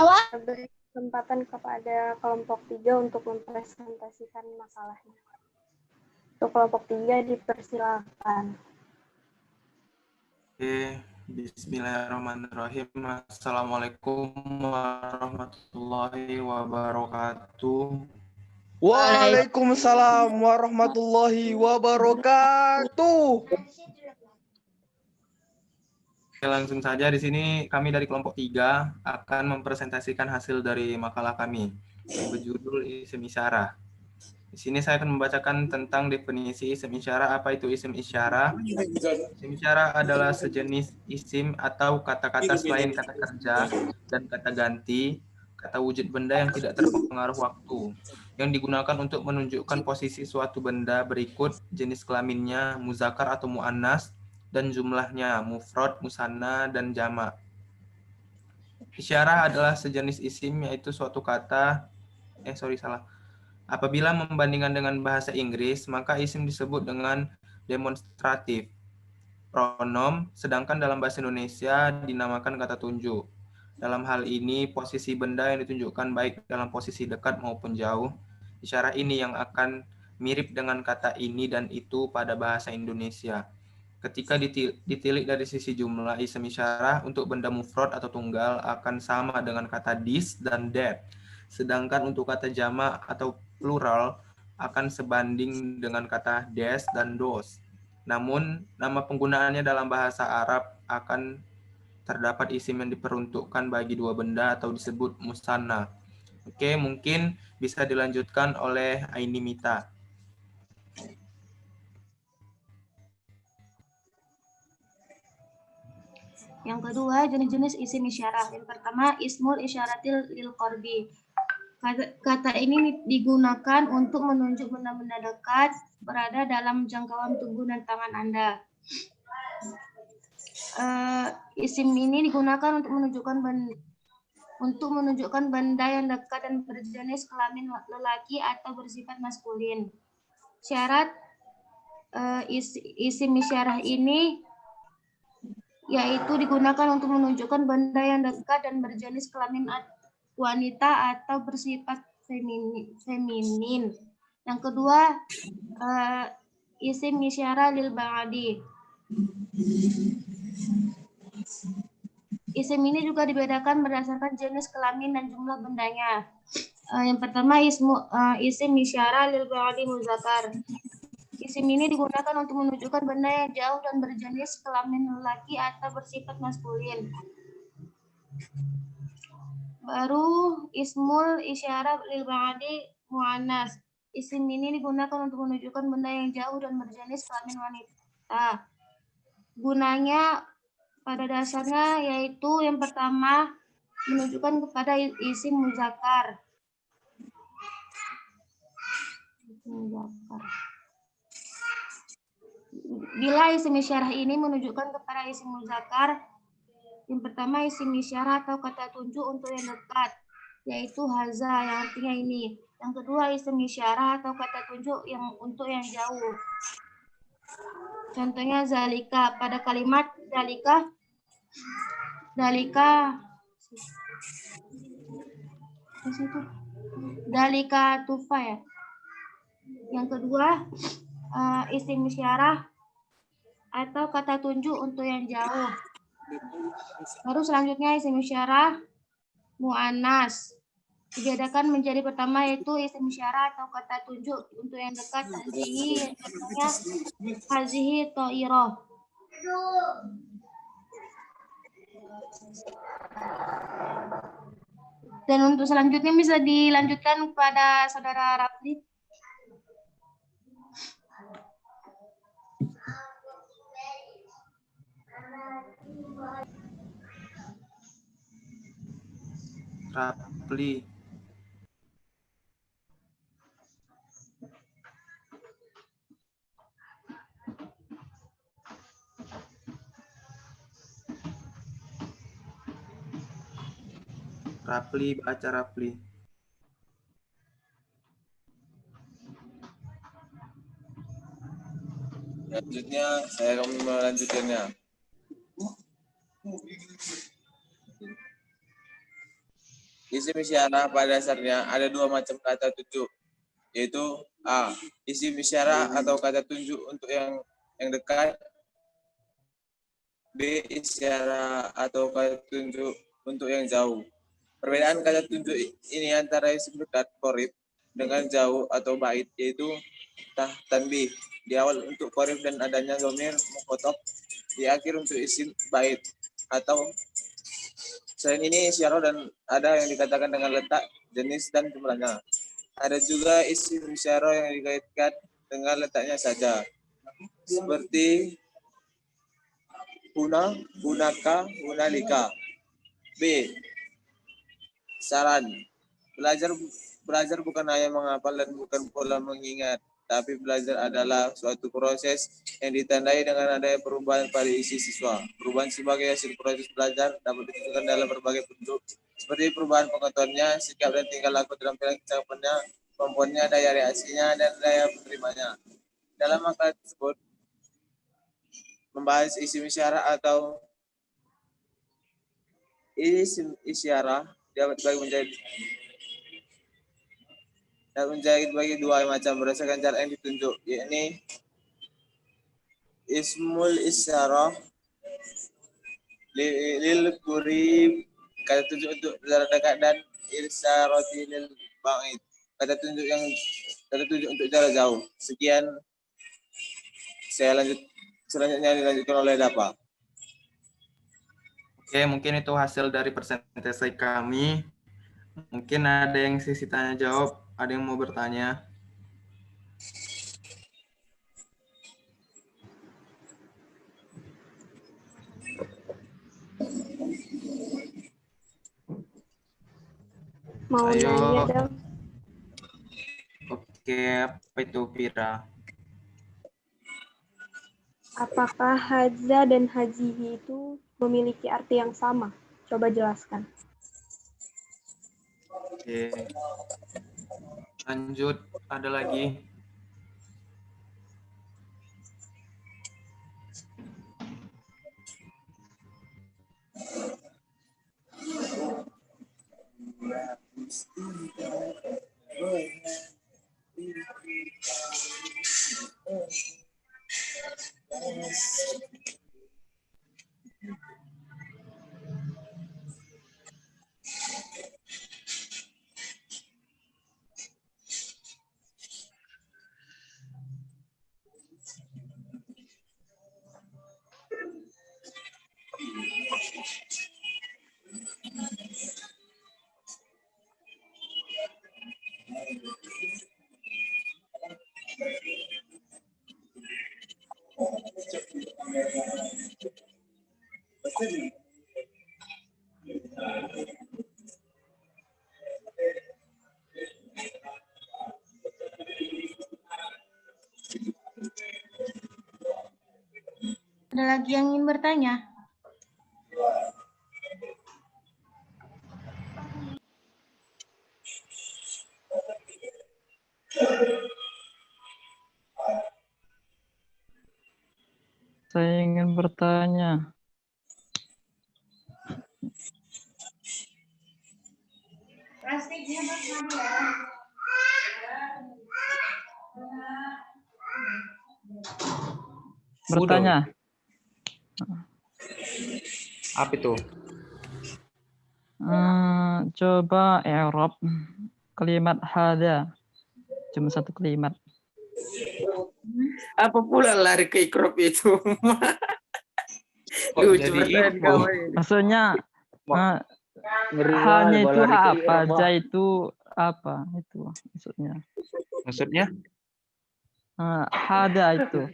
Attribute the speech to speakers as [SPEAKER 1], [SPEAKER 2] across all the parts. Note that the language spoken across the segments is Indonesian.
[SPEAKER 1] Beri kesempatan kepada kelompok 3 untuk mempresentasikan masalahnya. Untuk kelompok 3 dipersilakan.
[SPEAKER 2] Oke, bismillahirrahmanirrahim. Assalamualaikum warahmatullahi wabarakatuh.
[SPEAKER 3] Waalaikumsalam warahmatullahi wabarakatuh.
[SPEAKER 2] Oke, langsung saja di sini kami dari kelompok 3 akan mempresentasikan hasil dari makalah kami yang berjudul isim isyarah. Di sini saya akan membacakan tentang definisi isim isyarah. Apa itu isim isyarah? Isim isyarah adalah sejenis isim atau kata-kata selain kata kerja dan kata ganti, kata wujud benda yang tidak terpengaruh waktu, yang digunakan untuk menunjukkan posisi suatu benda berikut jenis kelaminnya, muzakkar atau muannas, dan jumlahnya, mufrad, musanna, dan jamak. Isyarah adalah sejenis isim, yaitu suatu kata, apabila membandingkan dengan bahasa Inggris, maka isim disebut dengan demonstratif pronom, sedangkan dalam bahasa Indonesia dinamakan kata tunjuk. Dalam hal ini, posisi benda yang ditunjukkan baik dalam posisi dekat maupun jauh. Isyarah ini yang akan mirip dengan kata ini dan itu pada bahasa Indonesia. Ketika ditilik dari sisi jumlah, isim isyarah untuk benda mufrad atau tunggal akan sama dengan kata this dan that. Sedangkan untuk kata jamak atau plural akan sebanding dengan kata des dan dos. Namun, nama penggunaannya dalam bahasa Arab akan terdapat isim yang diperuntukkan bagi dua benda atau disebut musanna. Oke, mungkin bisa dilanjutkan oleh Aini Mita.
[SPEAKER 4] Yang kedua, jenis-jenis isim isyarah. Yang pertama, ismul isyaratil lil qorbi. Kata ini digunakan untuk menunjuk benda-benda dekat berada dalam jangkauan tubuh dan tangan Anda. Isim ini digunakan untuk menunjukkan benda yang dekat dan berjenis kelamin lelaki atau bersifat maskulin. Syarat isim isyarah ini yaitu digunakan untuk menunjukkan benda yang dekat dan berjenis kelamin wanita atau bersifat feminin. Yang kedua, isim isyarah lil ba'di. Isim ini juga dibedakan berdasarkan jenis kelamin dan jumlah bendanya. Yang pertama, isim isyarah lil ba'di muzakkar. Isim ini digunakan untuk menunjukkan benda yang jauh dan berjenis kelamin lelaki atau bersifat maskulin. Baru ismul isyarah lil ba'di muannas. Isim ini digunakan untuk menunjukkan benda yang jauh dan berjenis kelamin wanita. Gunanya pada dasarnya yaitu yang pertama menunjukkan kepada isim muzakkar. Bila isim isyarah ini menunjukkan kepada isim muzakkar, yang pertama isim isyarah atau kata tunjuk untuk yang dekat, yaitu haza yang artinya ini. Yang kedua isim isyarah atau kata tunjuk yang untuk yang jauh. Contohnya zalika, pada kalimat dalika tufa ya. Yang kedua isim isyarah atau kata tunjuk untuk yang jauh. Baru selanjutnya isim isyarah muannas. Dibedakan menjadi pertama yaitu isim isyarah atau kata tunjuk untuk yang dekat hazihi, contohnya hazihi to'iroh. Dan untuk selanjutnya bisa dilanjutkan kepada saudara Rafli.
[SPEAKER 2] Rapli. Rapli, baca Rapli.
[SPEAKER 5] Selanjutnya saya akan melanjutkannya. Isim isyarah pada dasarnya ada dua macam kata tunjuk, yaitu A. Isim isyarah atau kata tunjuk untuk yang dekat. B. Isyarah atau kata tunjuk untuk yang jauh. Perbedaan kata tunjuk ini antara isim dekat qorib dengan jauh atau bait, yaitu tanbih di awal untuk qorib dan adanya dhamir mukhotob di akhir untuk isim bait. Atau selain ini isyarah dan ada yang dikatakan dengan letak, jenis, dan jumlahnya. Ada juga isim isyarah yang dikaitkan dengan letaknya saja, seperti huna, hunaka, hunalika. B. Saran. Belajar bukan hanya menghafal dan bukan pula mengingat, tapi belajar adalah suatu proses yang ditandai dengan adanya perubahan pada isi siswa. Perubahan sebagai hasil proses belajar dapat ditunjukkan dalam berbagai bentuk, seperti perubahan pengetahuannya, sikap dan tingkah laku, keterampilan kecakapannya, kemampuannya, daya reaksinya, dan daya menerimanya. Dalam makalah tersebut membahas isim isyarah atau isim isyarah dapat bagi dua macam berdasarkan cara yang ditunjuk, yakni ismul isyarah lil qurib, kata tunjuk untuk jarak dekat, dan isyarati lil ba'id, kata tunjuk untuk jarak jauh. Sekian, selanjutnya dilanjutkan oleh Dapa.
[SPEAKER 2] Oke, mungkin itu hasil dari presentasi kami. Mungkin ada yang sesi tanya jawab, ada yang mau bertanya?
[SPEAKER 1] Mau
[SPEAKER 2] Ayo.
[SPEAKER 1] nanya dong.
[SPEAKER 2] Oke, apa itu Vira?
[SPEAKER 1] Apakah hadza dan hazihi itu memiliki arti yang sama? Coba jelaskan.
[SPEAKER 2] Oke. Lanjut, ada lagi?
[SPEAKER 4] Ada lagi yang ingin bertanya?
[SPEAKER 6] Saya ingin bertanya. Bertanya.
[SPEAKER 2] Apa itu?
[SPEAKER 6] Coba i'rab kalimat hada. Cuma satu kalimat.
[SPEAKER 2] Apa pula lari ke ikrop itu?
[SPEAKER 6] Maksudnya hanya itu apa? Ja itu apa? Itu maksudnya.
[SPEAKER 2] Maksudnya?
[SPEAKER 6] Hada itu.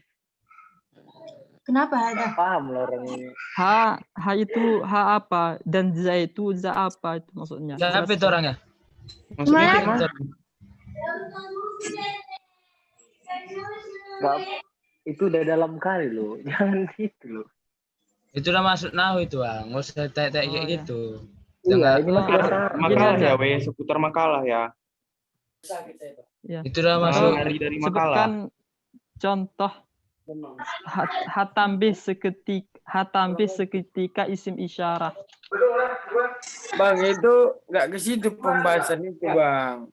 [SPEAKER 4] Kenapa ada?
[SPEAKER 3] Paham lah orang ini.
[SPEAKER 6] Ha itu ha apa? Dan za itu za apa itu maksudnya?
[SPEAKER 7] Siapa itu orangnya?
[SPEAKER 2] Maksudnya gimana?
[SPEAKER 3] Itu udah dalam kali loh. Jangan gitu loh.
[SPEAKER 7] Itu udah masuk nahu itu, Bang. Nggak usah tanya kayak gitu.
[SPEAKER 3] Iya, ini masih
[SPEAKER 2] Makalah ya, seputar makalah ya.
[SPEAKER 6] Ya.
[SPEAKER 7] Itu udah masuk.
[SPEAKER 2] Hari dari makalah.
[SPEAKER 6] Sebutkan contoh hatambi seketika isim isyarah.
[SPEAKER 8] Bang, itu nggak ke situ pembahasan itu, Bang.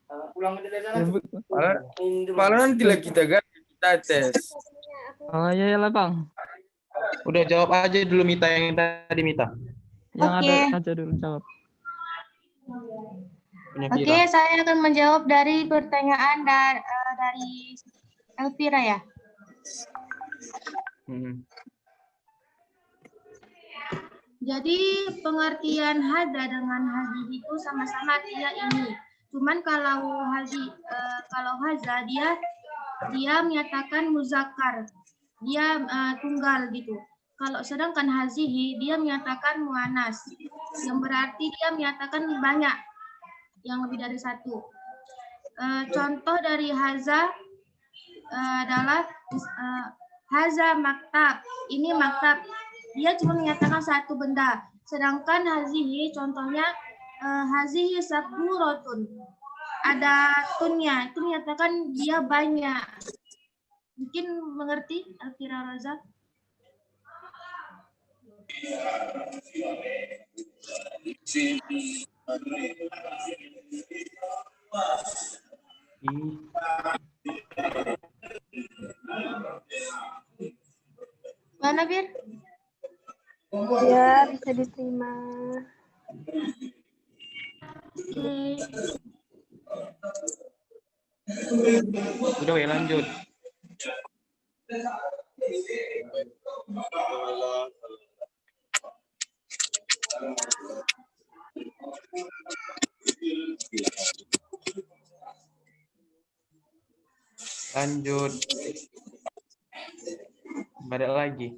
[SPEAKER 8] Malah nantilah kita tes.
[SPEAKER 6] Oh iya lah Bang.
[SPEAKER 2] Udah jawab aja dulu Mita yang tadi Mita.
[SPEAKER 6] Yang
[SPEAKER 4] Oke.
[SPEAKER 6] ada aja dulu jawab.
[SPEAKER 2] Punya
[SPEAKER 4] Oke,
[SPEAKER 2] Vira.
[SPEAKER 4] saya akan menjawab dari pertanyaan dari Elvira ya. Jadi pengertian hadza dengan hazihi itu sama-sama artinya ini. Cuman kalau hadza dia menyatakan muzakkar, dia tunggal gitu. Kalau sedangkan hazihi dia menyatakan muannas, yang berarti dia menyatakan banyak, yang lebih dari satu. Contoh dari hadza adalah hadza maktab. Ini maktab. Dia cuma menyatakan satu benda. Sedangkan hazihi contohnya hazihi saburotun. Ada tunnya. Itu menyatakan dia banyak. Mungkin mengerti Elvira Raza? Mana Bir?
[SPEAKER 1] Ya, bisa diterima.
[SPEAKER 4] Oke.
[SPEAKER 2] Udah ya lanjut. Lanjut. Nggak ada lagi.